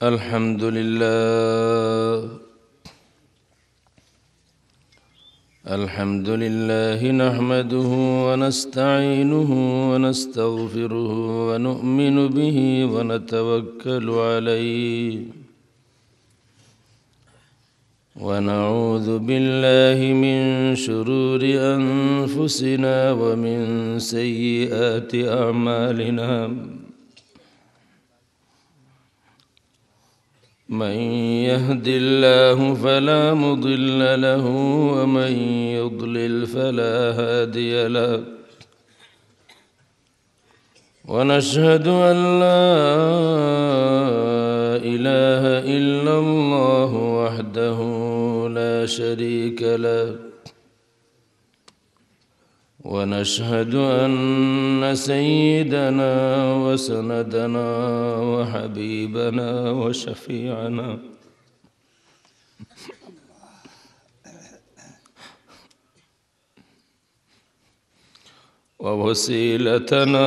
الحمد لله نحمده ونستعينه ونستغفره ونؤمن به ونتوكل عليه ونعوذ بالله من شرور أنفسنا ومن سيئات أعمالنا من يهد الله فلا مضل له ومن يضلل فلا هادي له ونشهد أن لا إله إلا الله وحده لا شريك له ونشهد أن سيدنا وسندنا وحبيبنا وشفيعنا ووسيلتنا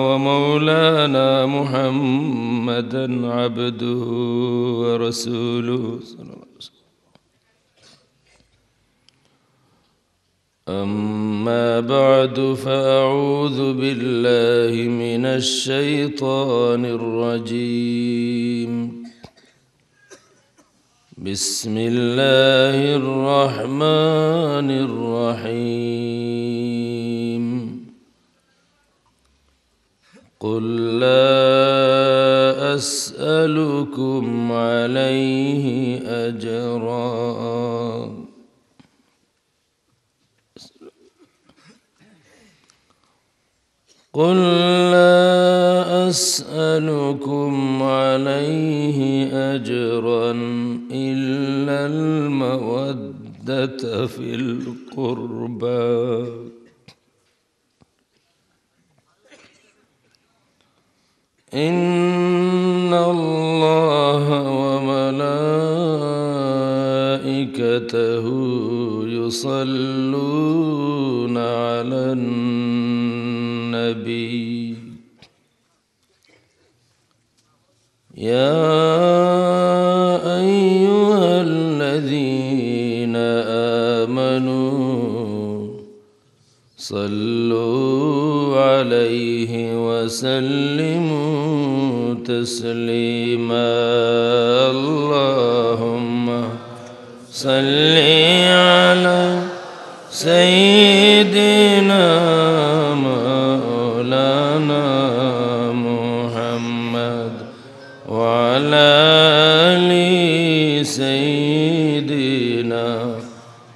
ومولانا محمدا عبده ورسوله صلى الله عليه وسلم. أما بعد فأعوذ بالله من الشيطان الرجيم. بسم الله الرحمن الرحيم. قل لا أسألكم عليه أجرا قل لا أسألكم عليه أجرا إلا المودة في القربى إن الله وملائكته يصلون على النبي يا أيها الذين آمنوا صلوا عليه وسلموا تسليما اللهم صل على سيدنا مولانا محمد وعلى آل سيدنا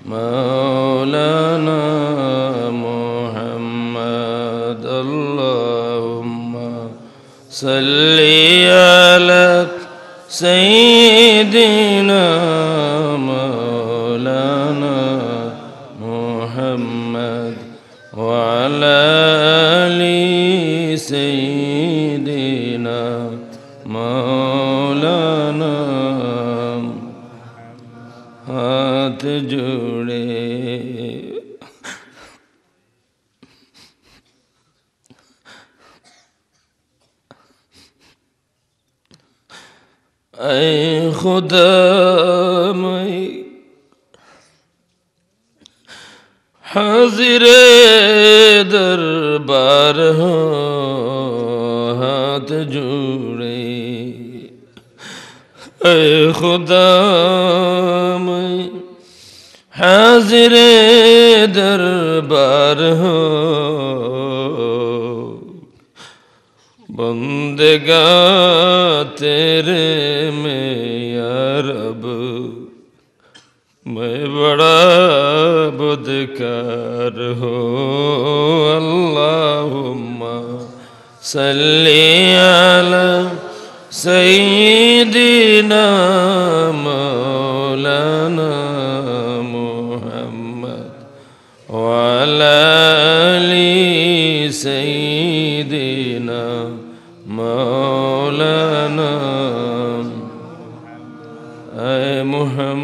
مولانا محمد اللهم صل على سيدنا مولانا محمد وعلى آل سيدنا مولانا हाथ जोड़े ऐ खुदा मैं हाजिरे दरबार हो हाथ जोड़े ऐ खुदा मैं हाजिरे दरबार हो बंदेगा तेरे में या रब मैं बड़ा बुदकार हो अल्लाहुम्मा सल्ली अला सय्यिदिना मौलाना मुहम्मद वअला आलि सय्यिदिना मौलाना ऐ मुहम्मद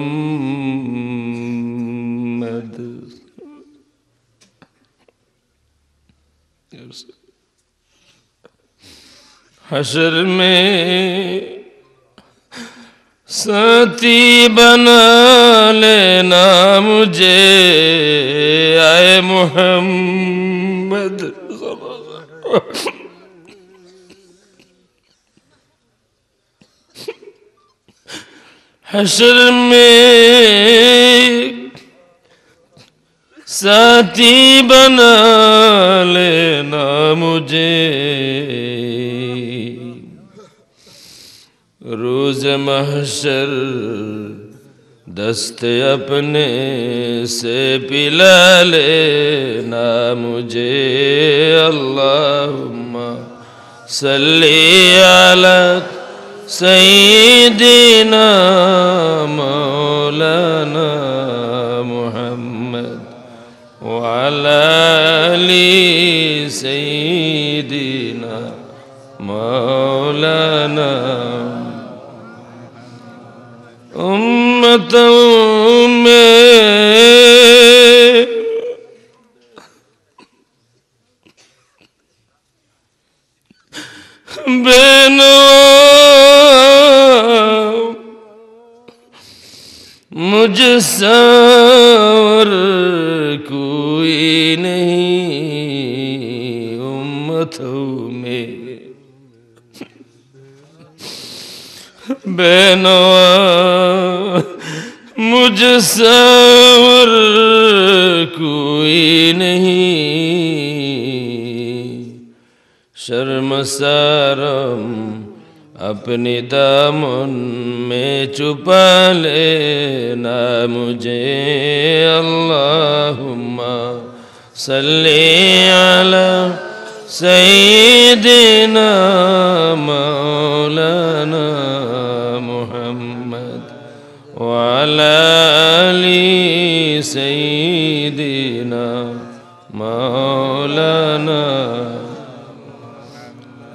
हशर में साथी बना लेना मुझे आए मोहम्मद। हश्र में साथी बना लेना मुझे, रोज महशर दस्त अपने से पिला लेना मुझे। अल्लाहुम्मा सल्ली अला सय्यिदिना मौलाना मुहम्मद व अला आलि सय्यिदिना मौलाना। उम्मतों में मुझसे और कोई नहीं उम्मतों में, बेनवा मुझसे और कोई नहीं। शर्मसारम अपने दामन में छुपा लेना मुझे। अल्लाहुम्मा सल्ली अला सय्यिदिना मौलाना मुहम्मद व अला आलि सय्यिदिना मौलाना।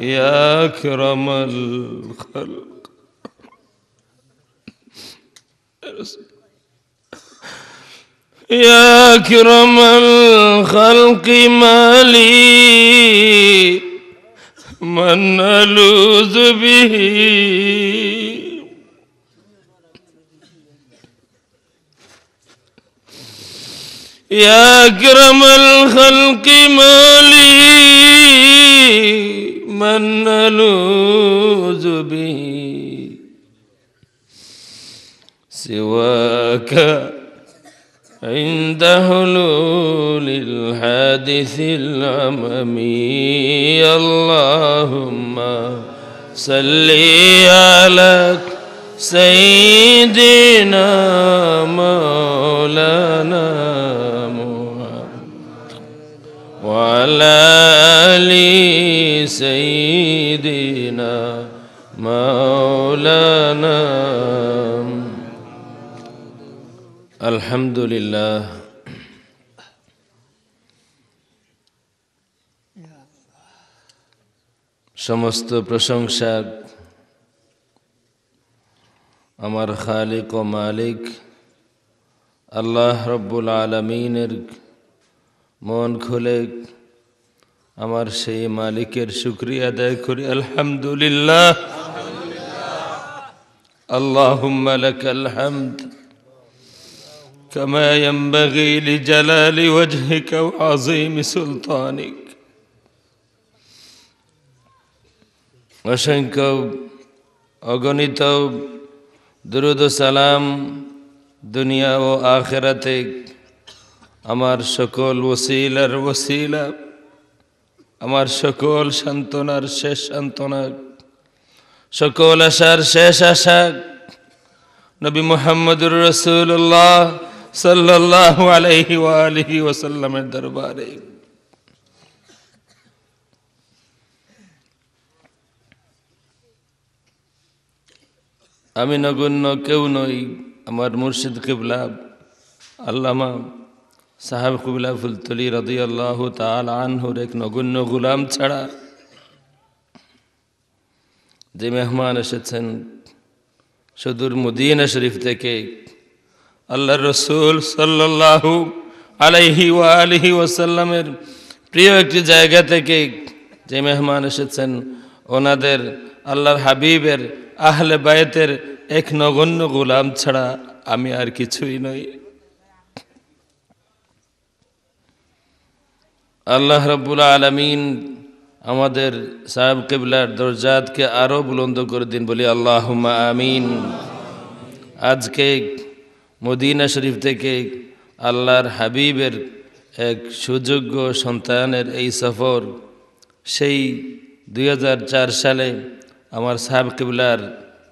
या अकरमल खल्क या अकरमल खल्क माली मन अलूज़ बिही। या अकरमल खल्क माली मन अलूज़ बिही सिवाका इंद हुलूलिल हादिसिल अममी। अल्लाहुम्मा सल्ली अला सय्यिदिना मौलाना मुहम्मद व अला आलि सय्यिदिना मौलाना। अल्हम्दुलिल्लाह। समस्त प्रशंसा আমার খালিক ও মালিক আল্লাহ রব্বুল আলামিনের। মন খুলে আমার সেই মালিকের শুকরিয়া আদায় করি। আলহামদুলিল্লাহ। আল্লাহুম্মা লাকাল হামদ কামা ইয়ানবাগি লিজালালি ওয়াজহিকা ওয়া আযীমি সুলতানিক। অসংখ্য অগণিত দুরূদ ও সালাম দুনিয়া ও আখিরাতে আমার সকল ওসিলার ওসিলা, আমার সকল সান্ত্বনার শেষ সান্ত্বনা, সকল আশার শেষ আশা নবী মুহাম্মদুর রাসূলুল্লাহ সাল্লাল্লাহু আলাইহি ওয়া আলিহি ওয়াসাল্লামের দরবারে। আমি নগণ্য কেউ নই, আমার মুর্শিদ কিবলা আল্লামা সাহেব কিবলা ফুলতলি রাদিয়াল্লাহু তাআলা আনহুর এক নগণ্য গোলাম ছাড়া যে মেহমান এসেছেন সুদূর মদিনা শরীফ থেকে, আল্লাহর রসুল সাল্লাল্লাহু আলাইহি ওয়া আলিহি ওয়াসাল্লামের প্রিয় একটি জায়গা থেকে যে মেহমান এসেছেন, ওনাদের আল্লাহর হাবিবের আহলে বায়তের এক নগণ্য গোলাম ছাড়া আমি আর কিছুই নই। আল্লাহ রাব্বুল আলামিন আমাদের সাহেব কিবলার দরজাতকে আরো বুলন্দ করে দিন, বলি আল্লাহুম্মা আমিন। আজকে মদিনা শরীফ থেকে আল্লাহর হাবিবের এক সুযোগ্য সন্তানের এই সফর, সেই 2004 সালে আমার সাহেব কিবলার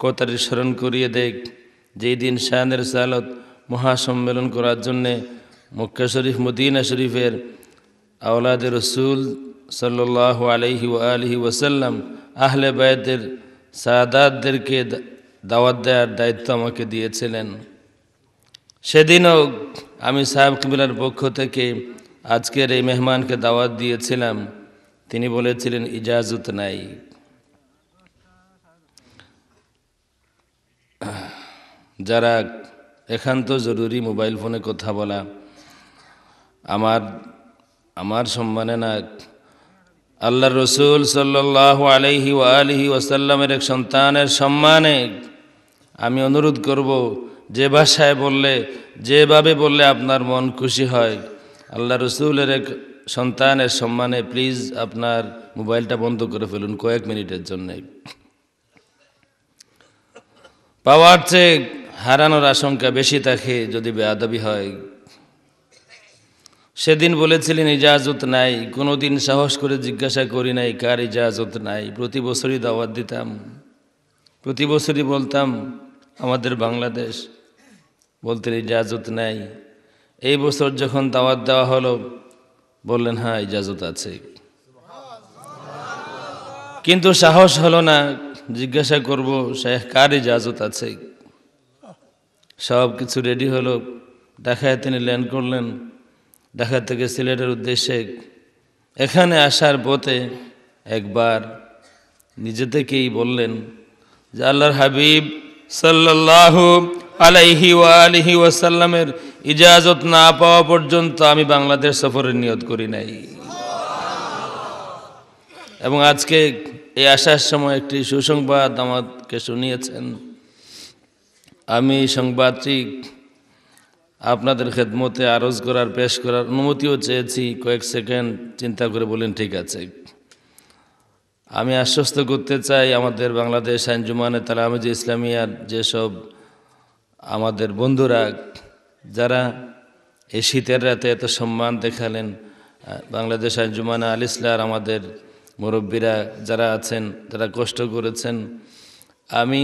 কথাটি স্মরণ করিয়ে দেখ, যেই দিন শানের সালত মহাসম্মেলন করার জন্যে মক্কা শরীফ মদিনা শরীফের আওলাদে রসুল সাল্লাল্লাহু আলাইহি ওয়ালিহি ওয়াসাল্লাম আহলে বায়তের সাদাতদেরকে দাওয়াত দেওয়ার দায়িত্ব আমাকে দিয়েছিলেন। সেদিনও আমি সাহেব কিবলার পক্ষ থেকে আজকের এই মেহমানকে দাওয়াত দিয়েছিলাম। তিনি বলেছিলেন ইজাজত নাই। যারা একান্ত জরুরি মোবাইল ফোনে কথা বলা আমার সম্মানে না, আল্লাহ রসুল সাল্লাল্লাহু আলাইহি ওয়ালিহি ওয়াসাল্লামের এক সন্তানের সম্মানে আমি অনুরোধ করব, যে ভাষায় বললে, যেভাবে বললে আপনার মন খুশি হয়, আল্লাহ রসুলের এক সন্তানের সম্মানে প্লিজ আপনার মোবাইলটা বন্ধ করে ফেলুন কয়েক মিনিটের জন্যে। পাওয়ার চেয়ে হারানোর আশঙ্কা বেশি থাকে যদি বেয়াদবি হয়। সেদিন বলেছিলেন ইজাজত নাই, কোনোদিন সাহস করে জিজ্ঞাসা করি নাই কার ইজাজত নাই। প্রতি বছরই দাওয়াত দিতাম, প্রতি বছরই বলতাম আমাদের বাংলাদেশ, বলতেন ইজাজত নাই। এই বছর যখন দাওয়াত দেওয়া হলো বললেন হ্যাঁ ইজাজত আছে, কিন্তু সাহস হলো না জিজ্ঞাসা করব শেখ কার ইজাজত আছে। সব কিছু রেডি হলো, ঢাকায় তিনি ল্যান্ড করলেন। ঢাকা থেকে সিলেটের উদ্দেশ্যে এখানে আসার পথে একবার নিজে থেকেই বললেন যে আল্লাহর হাবিব সাল্লাল্লাহু আলাইহি ওয়ালিহি ওয়াসাল্লামের ইজাজত না পাওয়া পর্যন্ত আমি বাংলাদেশ সফরের নিয়ত করি নাই। এবং আজকে এই আসার সময় একটি সুসংবাদ আমাকে শুনিয়েছেন। আমি এই সংবাদটি আপনাদের খেদমতে আরজ করার, পেশ করার অনুমতিও চেয়েছি। কয়েক সেকেন্ড চিন্তা করে বলেন ঠিক আছে। আমি আশ্বস্ত করতে চাই আমাদের বাংলাদেশ আঞ্জুমানে তালামিজ ইসলামিয়ার যেসব আমাদের বন্ধুরা যারা এই শীতের রাতে এত সম্মান দেখালেন, বাংলাদেশ আঞ্জুমানে আল ইসলার আমাদের মুরব্বীরা যারা আছেন, যারা কষ্ট করেছেন, আমি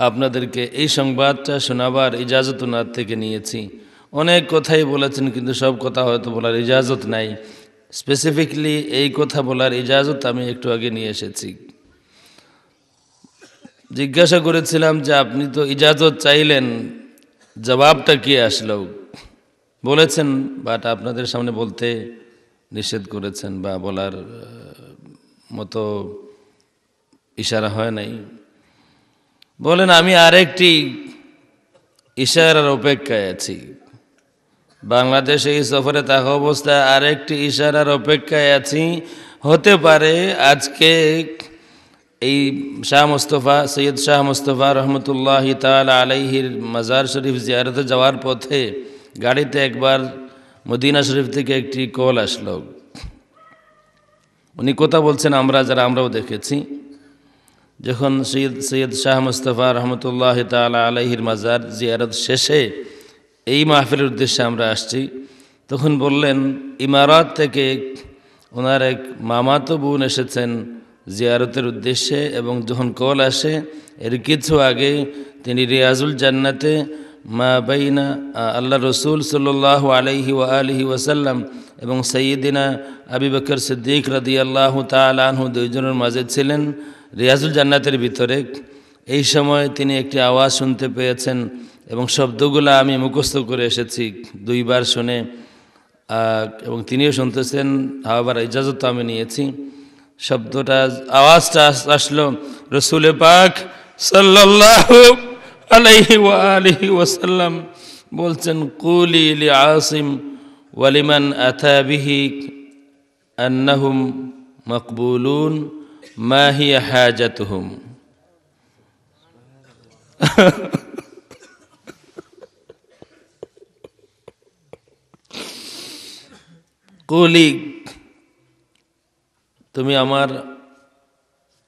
আপনাদেরকে এই সংবাদটা শোনাবার ইজাজত ওনার থেকে নিয়েছি। অনেক কথাই বলেছেন, কিন্তু সব কথা হয়তো বলার ইজাজত নাই। স্পেসিফিকলি এই কথা বলার ইজাজত আমি একটু আগে নিয়ে এসেছি। জিজ্ঞাসা করেছিলাম যে আপনি তো ইজাজত চাইলেন, জবাবটা কি আসলো? বলেছেন, বাট আপনাদের সামনে বলতে নিষেধ করেছেন বা বলার মতো ইশারা হয় নাই। বলেন আমি আরেকটি ইশারার অপেক্ষায় আছি। বাংলাদেশে এই সফরে থাকা অবস্থায় আরেকটি ইশারার অপেক্ষায় আছি। হতে পারে আজকে এই শাহ মুস্তফা, সৈয়দ শাহ মুস্তফা রহমতুল্লাহ তাআলা আলাইহির মাজার শরীফ জিয়ারতে যাওয়ার পথে গাড়িতে একবার মদিনা শরীফ থেকে একটি কল আসলো। উনি কথা বলছেন আমরাও দেখেছি। যখন সৈয়দ শাহ মুস্তফা রহমতুল্লাহ তাআলা আলাইহির মাজার জিয়ারত শেষে এই মাহফিলের উদ্দেশ্যে আমরা আসছি, তখন বললেন ইমারাত থেকে ওনার এক মামাতো বোন এসেছেন জিয়ারতের উদ্দেশ্যে, এবং যখন কল আসে এর কিছু আগে তিনি রিয়াজুল জান্নাতে মা বাইনা আল্লাহ রসুল সাল্লাল্লাহু আলাইহি ওয়ালিহি ওয়াসাল্লাম এবং সাইয়্যিদিনা আবু বকর সিদ্দিক রাদিয়াল্লাহু তাআলা আনহু দুইজনের মাঝে ছিলেন রিয়াজুল জান্নাতের ভিতরে। এই সময় তিনি একটি আওয়াজ শুনতে পেয়েছেন এবং শব্দগুলো আমি মুখস্থ করে এসেছি, দুইবার শুনে, এবং তিনিও শুনতেছেন। আবার ইজাজত আমি নিয়েছি। শব্দটা, আওয়াজটা আসলো রসুল পাক সাল্লাল্লাহু আলাইহি ওয়ালিহি ওয়াসাল্লাম বলছেন কুলি লি আসিম ওয়ালিমান আতা বিহি আন্নাহুম মাকবুলুন মা হিয়া হাজাতুহুম। কুলি, তুমি আমার,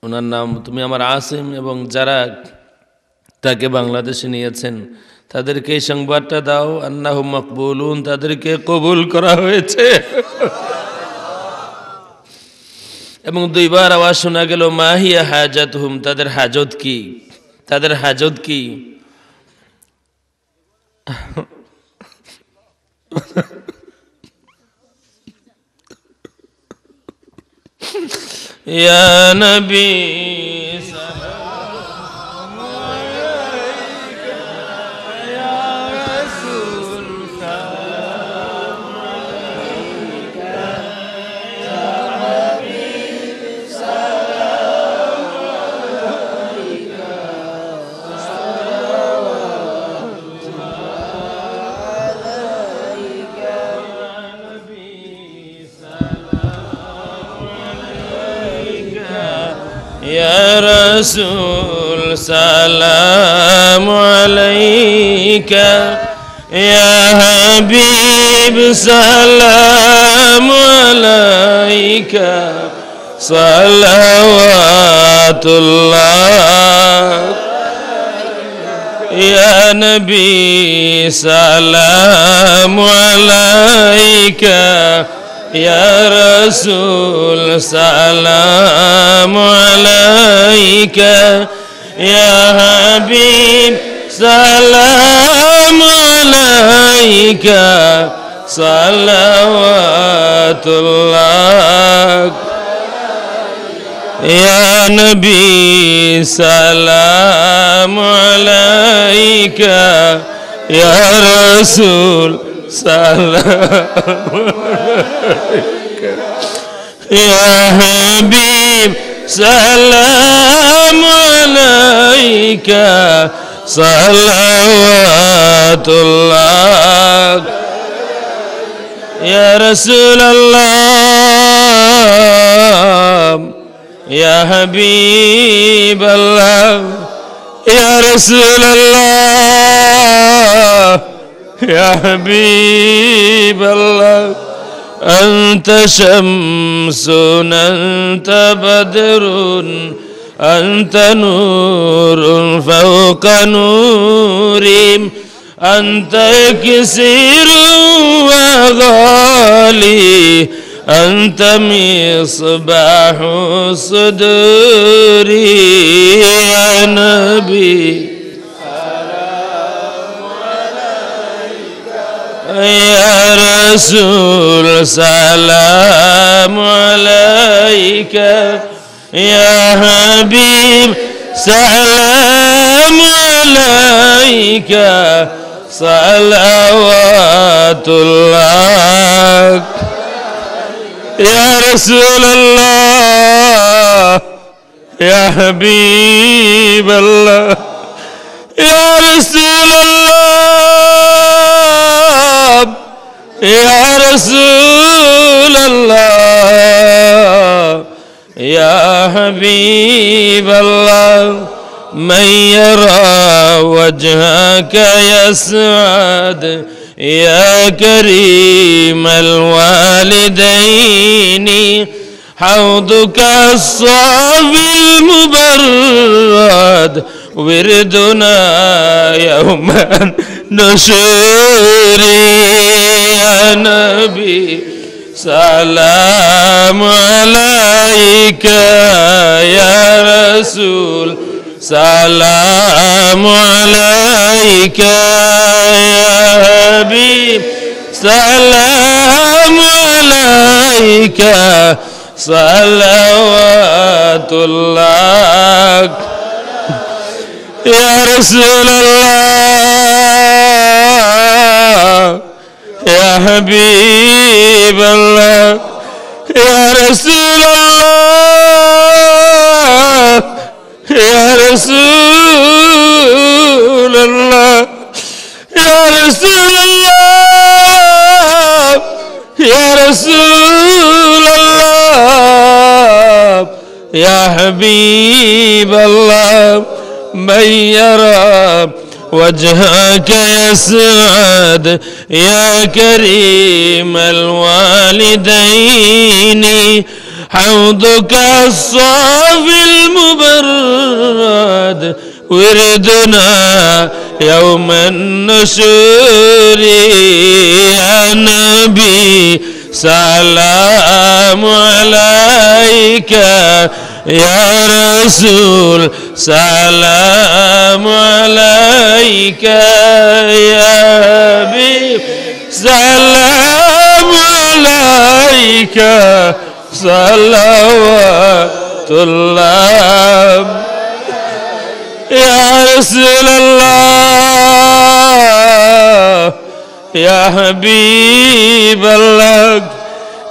ওনার নাম, তুমি আমার আসিম এবং যারা তাকে বাংলাদেশে নিয়েছেন তাদেরকে এই সংবাদটা দাও, আন্নাহু মাকবুলুন, তাদেরকে কবুল করা হয়েছে। এবং দুইবার আওয়াজ শোনা গেল মাহিয়া হাজাতুহুম, তাদের হাজত কি, তাদের হাজত কি। ইয়া নবী يا رسول سلام عليك يا حبيب سلام عليك صلوات الله يا نبي سلام عليك يا رسول سلام عليك يا حبيب سلام عليك صلوات الله يا نبي سلام عليك يا رسول سلام عليك يا حبيب سلام عليك صلوات الله يا رسول الله يا حبيب الله يا رسول الله يا حبيب الله أنت شمس أنت بدر أنت نور فوق نوري أنت كسير وغالي أنت مصباح صدوري يا نبي يا رسول سلام عليك يا حبيب سلام عليك صلوات الله يا رسول الله يا حبيب الله يا رسول الله يا رسول الله يا حبيب الله من يرى وجهك يسعد يا كريم الوالدين حوضك الصافي المبرد وردنا يوم النشور يا نبي سلام عليك يا رسول سلام عليك يا حبيب سلام عليك صلوات الله يا رسول الله يا حبيب الله يا رسول الله يا رسول الله يا رسول الله يا رسول الله يا حبيب الله من يرى وجهك يسعد يا كريم الوالدين حوضك الصافي المبرد وردنا يوم النشور يا نبي سلام عليك يا رسول سلام عليك يا حبيب سلام عليك صلوات الله يا رسول الله يا حبيب الله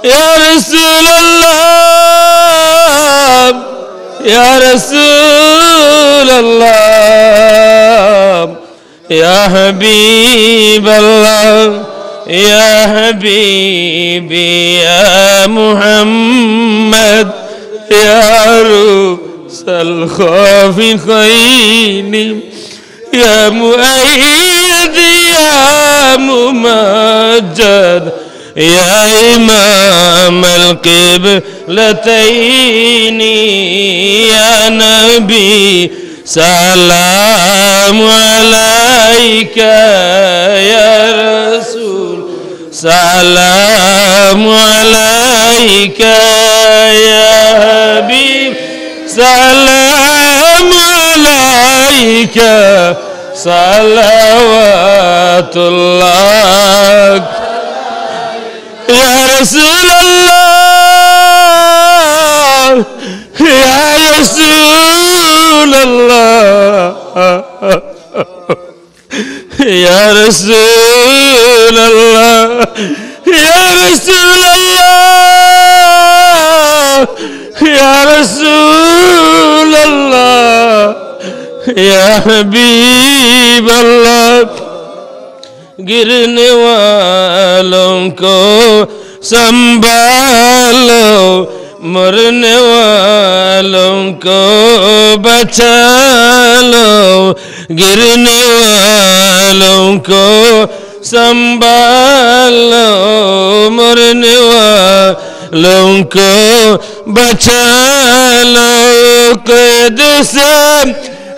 يا رسول الله يا رسول الله يا حبيب الله يا حبيبي يا محمد يا رؤوس الخافقين يا مؤيد يا ممجد يا إمام القبلتين يا نبي سلام عليك يا رسول سلام عليك يا حبيب سلام عليك صلوات الله يا رسول الله يا رسول الله يا رسول الله يا رسول الله يا رسول الله يا حبيب الله गिरने वालों को संभालो मरने वालों को बचा लो गिरने वालों को संभालो मरने वालों को बचा लो कैद से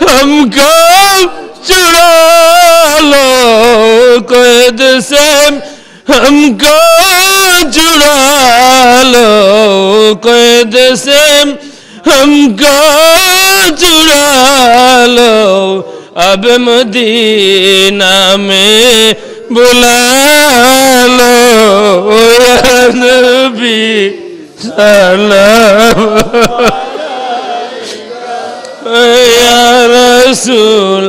हमको छुड़ा लो कैद से हमको छुड़ा लो कैद से हमको छुड़ा लो अब मदीना में बुला लो या नबी सलाम या रसूल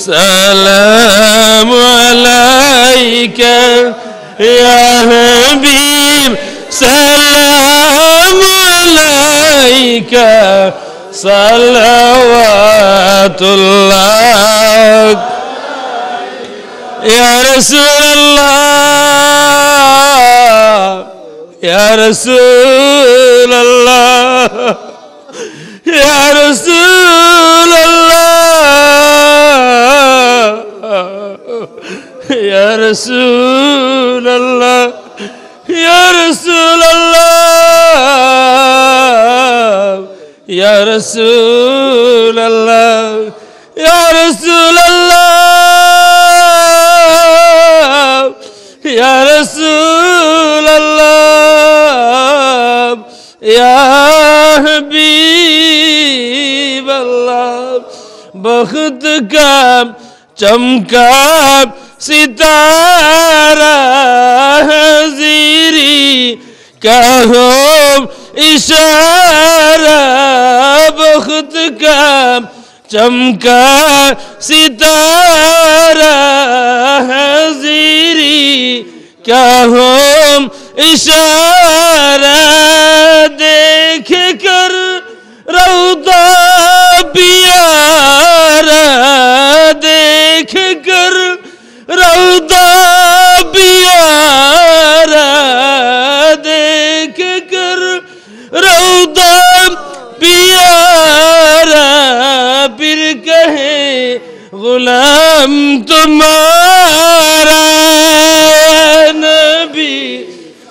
सलाम अलैका या हबीब सलाम अलैका सलवातुल्लाह या रसूल अल्लाह या रसूल अल्लाह या रसूल अल्लाह या रसूल अल्लाह या रसूल अल्लाह या रसूल अल्लाह या रसूल अल्लाह या रसूल अल्लाह या हबीब अल्लाह बख्त का चमका सितारा हज़ीरी का हो इशारा बख्त का चमका सितारा हज़ीरी का हो इशारा देख कर रौदा प्यारा देख कर रौदा प्यारा देख कर रौदा प्यारा फिर कहे तुम्हारा नबी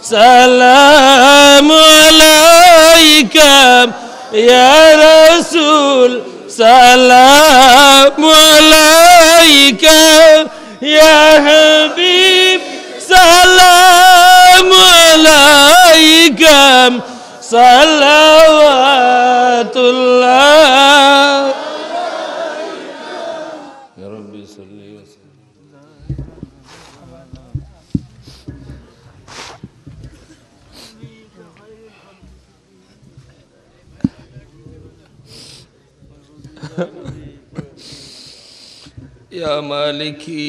सलाम अलैका या रसूल सलाम अलैका या हबीब सलाम अलैका सलावतुल्लाह या रब्बी सल्ली व सल्लिम। या मालिकी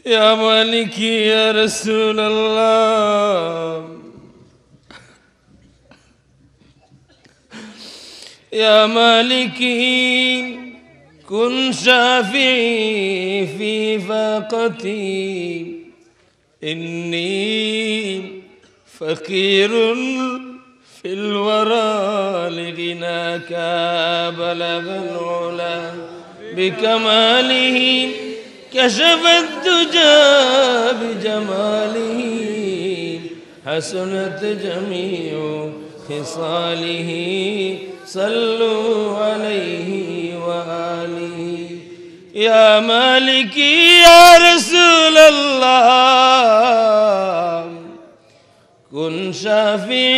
या मालिकी या रसूल अल्लाह या मालिकी कुन शाफिई फी फाक़ती इन्नी फ़क़ीरुन फिल वरा लिगिनाका बलगल उला बिकमालिही कशफत दुजा बिजमालिही हसनत जमीउ खिसालिही सल्लु अलैहि व आलिहि या मालिकी या रसूल अल्लाह कुन शाफिई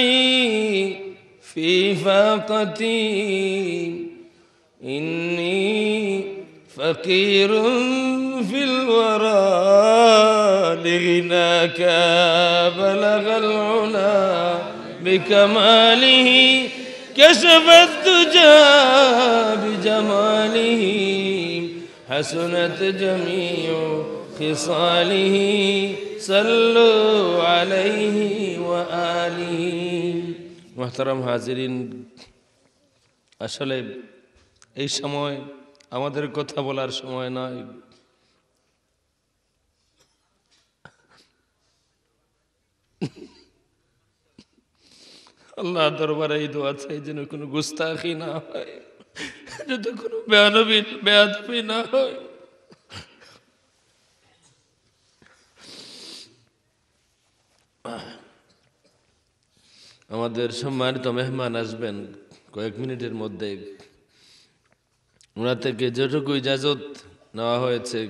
फी फाक़ती इन्नी फ़क़ीरुन फिल वरा लिगिनाका बलगल उला बिकमालिही कशफत दुजा बिजमालिही हसनत जमीउ खिसालिही सल्लु अलैहि व आलिहि। मुहतरम हाजिरिन, আসলে এই সময় আমাদের কথা বলার সময় নয়। আল্লাহ দরবারে এই দোয়া চাই যেন কোনো গুস্তাখি না হয়, যাতে কোনো বেয়াদবি না হয়। আমাদের সম্মানিত মেহমান আসবেন কয়েক মিনিটের মধ্যে। ওনার থেকে যেটুকু ইজাজত নেওয়া হয়েছে,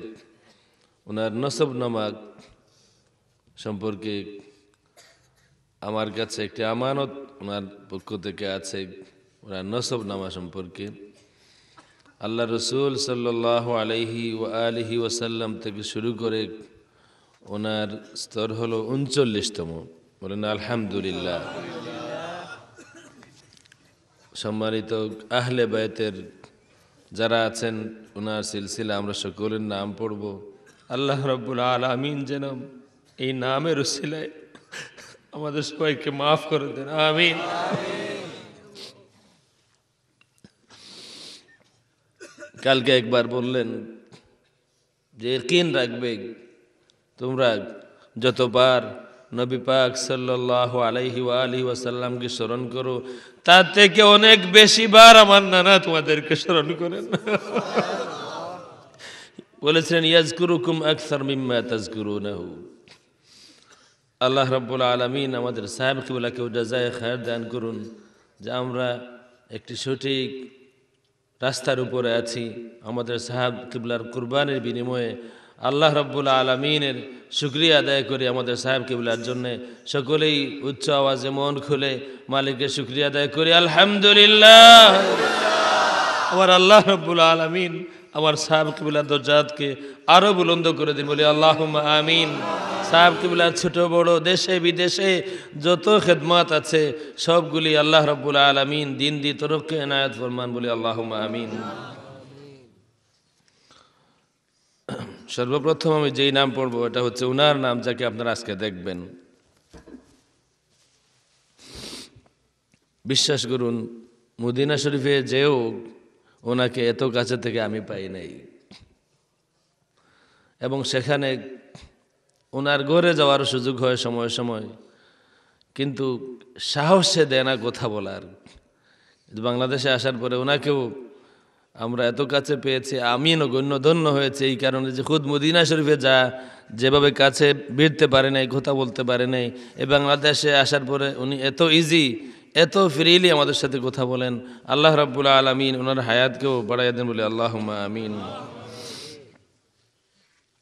ওনার নসবনামা সম্পর্কে আমার কাছে একটি আমানত ওনার পক্ষ থেকে আছে। ওনার নসবনামা সম্পর্কে আল্লাহ রসুল সাল্লাল্লাহু আলাইহি ওয়া আলিহি ওয়াসাল্লাম থেকে শুরু করে ওনার স্তর হলো 39তম। বলেন আলহামদুলিল্লাহ। সম্মানিত আহলে বাইতের যারা আছেন ওনার সিলসিলা আমরা সকলের নাম পড়ব। আল্লাহ রাব্বুল আলামিন যেন এই নামের উসিলায় আমাদের সবাইকে মাফ করে দেন, আমিন। কালকে একবার বললেন যে ইয়াকিন রাখবে তোমরা যতবার নবী পাক সাল্লাল্লাহু আলাইহি ওয়া আলিহি ওয়াসাল্লামকে স্মরণ করো, তার থেকে অনেক বেশি বার আমার নানা তোমাদেরকে স্মরণ করেন। বলেছেন ইয়াজকুরুকুম আকসার মিম্মা তাজকুরুনাহু। আল্লাহ রাব্বুল আলামিন আমাদের সাহেব কিবলাকে জাযায়ে খায়র দান করুন যে আমরা একটি সঠিক রাস্তার উপরে আছি। আমাদের সাহেব কিবলার কুরবানির বিনিময়ে আল্লাহ রাব্বুল আলামিনের শুকরিয়া আদায় করি। আমাদের সাহেব কিবলার জন্য সকলেই উচ্চ আওয়াজে মন খুলে মালিকের শুকরিয়া আদায় করি, আলহামদুলিল্লাহ। আমার আল্লাহ রাব্বুল আলামিন আমার সাহেব কিবলার দরজাতকে আরো বুলন্দ করে দিন, বলি আল্লাহুম্মা আমিন। সাহেব কিবলার ছোট বড় দেশে বিদেশে যত খেদমত আছে সবগুলি আল্লাহ রাব্বুল আলামিন দিন দি তরক্কি এনায়েত ফরমান, বলি আল্লাহুম্মা আমিন। সর্বপ্রথম আমি যেই নাম পড়ব এটা হচ্ছে উনার নাম, যাকে আপনারা আজকে দেখবেন। বিশ্বাস করুন, মদিনা শরীফে যেও ওনাকে এত কাছে থেকে আমি পাই নাই, এবং সেখানে ওনার ঘরে যাওয়ার সুযোগ হয় সময় সময়, কিন্তু সাহসে দেয় না কথা বলার। বাংলাদেশে আসার পরে ওনাকেও আমরা এত কাছে পেয়েছি, আমি ধন্য হয়েছে এই কারণে যে খুদ মদিনা শরীফে যেভাবে কাছে ভিড়তে পারে নাই, কথা বলতে পারে নাই, এ বাংলাদেশে আসার পরে উনি এত ইজি, এত ফ্রিলি আমাদের সাথে কথা বলেন। আল্লাহ রাব্বুল আলামিন ওনার হায়াতকেও বাড়াইয়া দেন বলে আল্লাহুম্মা আমিন।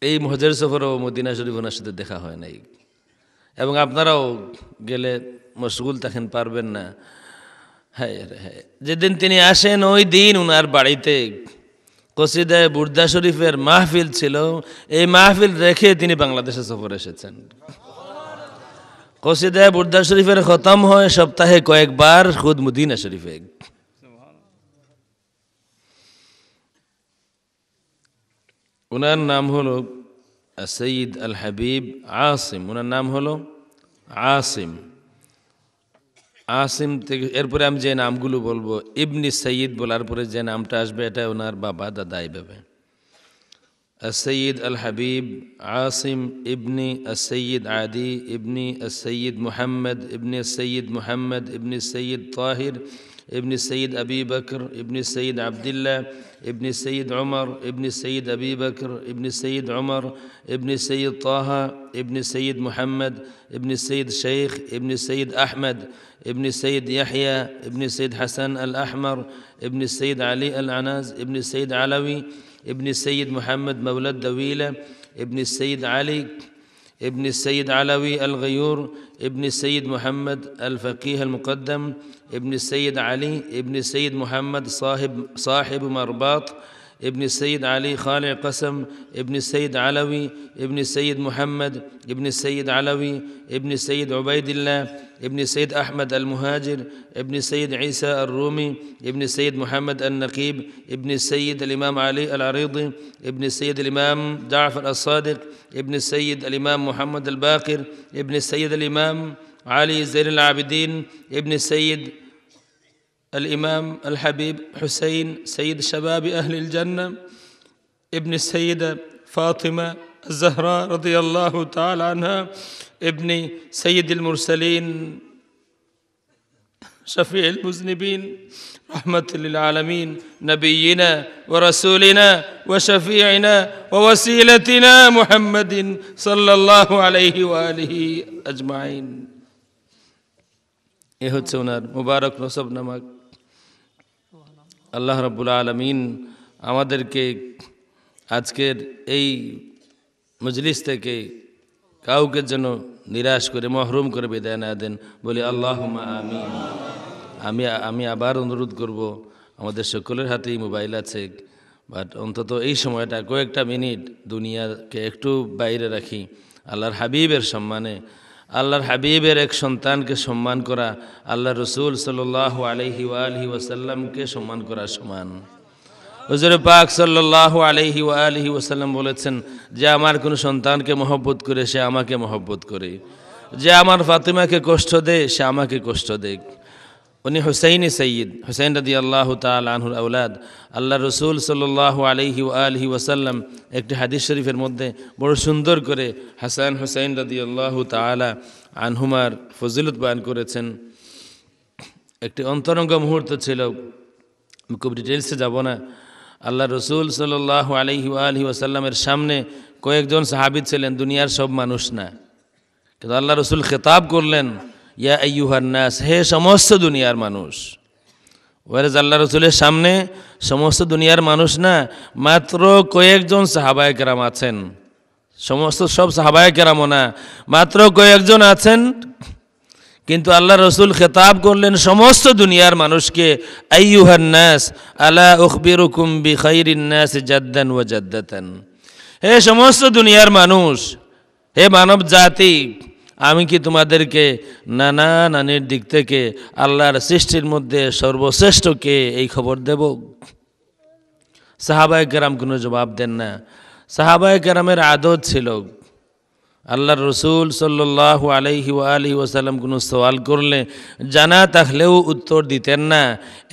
এই হজের সফরেও মদিনা শরীফ ওনার সাথে দেখা হয় নাই, এবং আপনারাও গেলে মশগুল থাকেন, পারবেন না। হ্যাঁ হ্যাঁ, যেদিন তিনি আসেন ওই দিন ওনার বাড়িতে কসিদায়ে বুরদা শরীফের মাহফিল ছিল। এই মাহফিল রেখে তিনি বাংলাদেশে সফর এসেছেন। কসিদায়ে বুরদা শরীফের খতম হয় সপ্তাহে কয়েকবার খুদ মদিনা শরীফে। ওনার নাম হলো সৈয়দ আল হাবিব আসিম। ওনার নাম হলো আসিম। আসিম থেকে এরপরে আমি যে নামগুলো বলবো, ইবনি সৈয়দ বলার পরে যে নামটা আসবে এটা ওনার বাবা দাদা এইভাবে। السيد الحبيب عاصم ابن السيد عادي ابن السيد محمد ابن السيد محمد ابن السيد طاهر ابن السيد أبي بكر ابن السيد عبد الله ابن السيد عمر ابن السيد أبي بكر ابن السيد عمر ابن السيد طه ابن السيد محمد ابن السيد شيخ ابن السيد أحمد ابن السيد يحيى ابن السيد حسن الأحمر ابن السيد علي العناز ابن السيد علوي ابن السيد محمد مولى الدويلة ابن السيد علي ابن السيد علوي الغيور ابن السيد محمد الفقيه المقدم ابن السيد علي ابن السيد محمد صاحب مرباط ابن السيد علي خالع قسم ابن السيد علوي ابن السيد محمد ابن السيد علوي ابن السيد عبيد الله ابن السيد أحمد المهاجر ابن السيد عيسى الرومي ابن السيد محمد النقيب ابن السيد الإمام علي العريضي ابن السيد الإمام جعفر الصادق ابن السيد الإمام محمد الباقر ابن السيد الإمام علي زين العابدين ابن السيد الإمام الحبيب حسين سيد شباب أهل الجنة ابن السيدة فاطمة الزهراء رضي الله تعالى عنها ابن سيد المرسلين شفيع المذنبين رحمة للعالمين نبينا ورسولنا وشفيعنا ووسيلتنا محمد صلى الله عليه وآله أجمعين। এ হচ্ছে ওনার মুবারক নসবনামা। আল্লাহ রাব্বুল আলামিন আমাদেরকে আজকের এই মজলিস থেকে কাউকে যেন নিরাশ করে মহরুম করে বিদায় না দেন, বলি আল্লাহুম্মা আমিন। আমি আবার অনুরোধ করব, আমাদের সকলের হাতেই মোবাইল আছে, বাট অন্তত এই সময়টা কয়েকটা মিনিট দুনিয়াকে একটু বাইরে রাখি আল্লাহর হাবিবের সম্মানে। আল্লাহর হাবিবের এক সন্তানকে সম্মান করা আল্লাহ রসুল সাল্লাল্লাহু আলাইহি ওয়াসাল্লামকে সম্মান করা সমান। হুজুর পাক সাল্লাল্লাহু আলাইহি ওয়াসাল্লাম বলেছেন যে আমার কোনো সন্তানকে মহব্বত করে সে আমাকে মহব্বত করে, যে আমার ফাতিমাকে কষ্ট দেয় সে আমাকে কষ্ট দেয়। উনি হুসাইনি সৈয়দ, হুসাইন রাদিয়াল্লাহু তাআলা আনহুর আওলাদ। আল্লাহ রসুল সাল্লাল্লাহু আলাইহি ওয়াসাল্লাম একটি হাদিস শরীফের মধ্যে বড় সুন্দর করে হাসান হুসাইন রাদিয়াল্লাহু তাআলা আনহুমার ফজিলত বয়ান করেছেন। একটি অন্তরঙ্গ মুহূর্ত ছিল, খুব ডিটেলসে যাব না। আল্লাহ রসুল সাল্লাল্লাহু আলাইহি ওয়াসাল্লামের সামনে কয়েকজন সাহাবী ছিলেন, দুনিয়ার সব মানুষ না, কিন্তু আল্লাহ রসুল খেতাব করলেন ইয়া আইয়ুহান নাস, হে সমস্ত দুনিয়ার মানুষ। ওয়ারেজ আল্লাহ রসুলের সামনে সমস্ত দুনিয়ার মানুষ না, মাত্র কয়েকজন সাহাবায়ে কেরাম আছেন, সব সাহাবায়ে কেরামও না, মাত্র কয়েকজন আছেন। কিন্তু আল্লাহ রসুল খেতাব করলেন সমস্ত দুনিয়ার মানুষকে, আইয়ুহান নাস আলা উখবিরুকুম বিখাইরিন নাস জাদ্দান ওয়া জাদ্দাতান, হে সমস্ত দুনিয়ার মানুষ, হে মানব জাতি, আমি কি তোমাদেরকে নানা নানির দিক থেকে আল্লাহর সৃষ্টির মধ্যে সর্বশ্রেষ্ঠকে এই খবর দেব? সাহাবায়ে কেরাম কোনো জবাব দেন না। সাহাবায়ে কেরামের আদত ছিল, আল্লাহর রসুল সাল্লাল্লাহু আলাইহি ওয়াসাল্লাম কোনো সওয়াল করলে জানা থাকলেও উত্তর দিতেন না।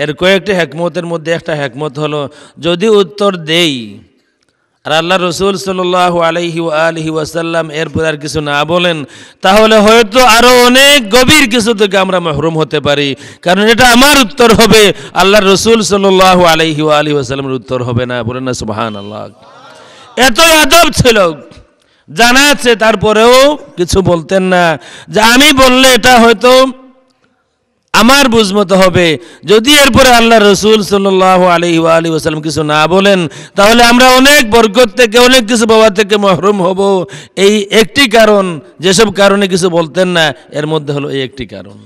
এর কয়েকটি হেকমতের মধ্যে একটা হেকমত হলো, যদি উত্তর দেই আর আল্লাহ রসুল সাল্লাল্লাহু আলাইহি ওয়াসাল্লাম এরপর আর কিছু না বলেন, তাহলে হয়তো আরো অনেক গভীর কিছু থেকে আমরা মাহরুম হতে পারি। কারণ এটা আমার উত্তর হবে, আল্লাহ রসুল সাল্লাল্লাহু আলাইহি ওয়াসাল্লামের উত্তর হবে না। বলেন না সুবহানাল্লাহ। এত আদব ছিল, জানা আছে, তারপরেও কিছু বলতেন না, যে আমি বললে এটা হয়তো আমার বুঝমতো হবে। যদি এরপরে আল্লাহ রসুল সাল্লাল্লাহু আলাইহি ওয়াসাল্লাম কিছু না বলেন, তাহলে আমরা অনেক বরকত থেকে, অনেক কিছু পাওয়া থেকে মাহরুম হব। এই একটি কারণ, যেসব কারণে কিছু বলতেন না, এর মধ্যে হলো এই একটি কারণ।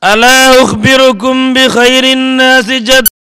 আলা উখবিরুকুম বিখাইরিন নাসি